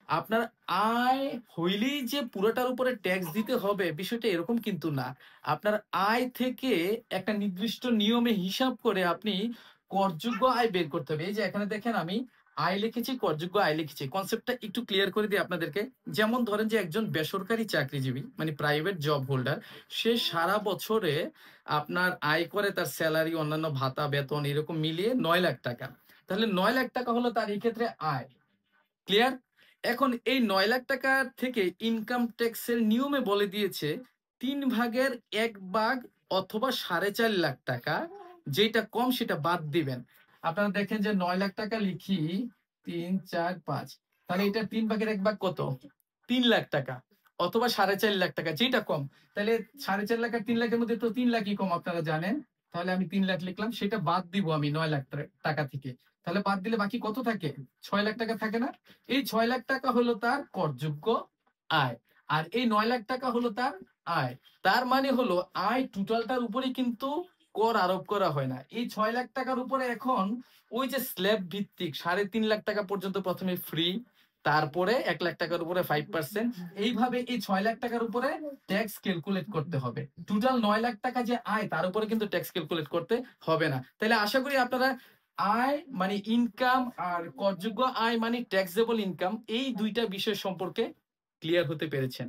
আপনার আয় হইলেই যে পুরোটার উপরে ট্যাক্স দিতে হবে বিষয়টা এরকম কিন্তু না। আপনার আয় থেকে একটা নির্দিষ্ট নিয়মে হিসাব করে আপনি করযোগ্য আয় বের করতে হবে। এই যে এখানে দেখেন আমি আয় লিখেছি, করযোগ্য আয় লিখেছি। কনসেপ্টটা একটু ক্লিয়ার করে দিই আপনাদেরকে। যেমন ধরেন যে একজন বেসরকারি চাকরিজীবী মানে প্রাইভেট জব হোল্ডার, সে সারা বছরে আপনার আয় করে তার সেলারি, অন্যান্য ভাতা, বেতন এরকম মিলিয়ে ৯ লাখ টাকা। তাহলে ৯ লাখ টাকা হলো তার এই ক্ষেত্রে আয়। ক্লিয়ার? এখন এই ৯ লাখ টাকা থেকে ইনকাম ট্যাক্সের নিয়মে বলে দিয়েছে ৩ ভাগের ১ ভাগ অথবা ৪.৫ লাখ টাকা, যেটা কম সেটা বাদ দিবেন। আপনারা দেখেন যে ৯ লাখ টাকা লিখি ৩, ৪, ৫, তাহলে এটা ৩ ভাগের ১ ভাগ কত? ৩ লাখ টাকা অথবা ৪.৫ লাখ টাকা, যেটা কম। তাহলে ৪.৫ লাখ আর ৩ লাখের মধ্যে তো ৩ লাখই কম, আপনারা জানেন। তাহলে আমি ৩ লাখ লিখলাম, সেটা বাদ দিব আমি ৯ লাখ টাকা থেকে। তাহলে বাদ দিলে বাকি কত থাকে? ৬ লাখ টাকা থাকে না? এই ৬ লাখ টাকা হলো তার করযোগ্য আয়। আর এই ৯ লাখ টাকা হলো তার আয়। তার মানে হলো আয় টোটালটার উপরে কিন্তু কর আরোপ করা হয় না। এই ৬ লাখ টাকার উপরে এখন ওই যে স্ল্যাব ভিত্তিক ৩.৫ লাখ টাকা পর্যন্ত প্রথমে ফ্রি, তারপরে ১ লাখ টাকার উপরে 5%, এইভাবে এই ৬ লাখ টাকার উপরে ট্যাক্স ক্যালকুলেট করতে হবে। টোটাল ৯ লাখ টাকা যে আয় তার উপরে কিন্তু ট্যাক্স ক্যালকুলেট করতে হবে না। তাহলে আশা করি আপনারা আয় মানে ইনকাম আর করযোগ্য আয় মানে ট্যাক্সেবল ইনকাম, এই দুইটা বিষয় সম্পর্কে ক্লিয়ার হতে পেরেছেন।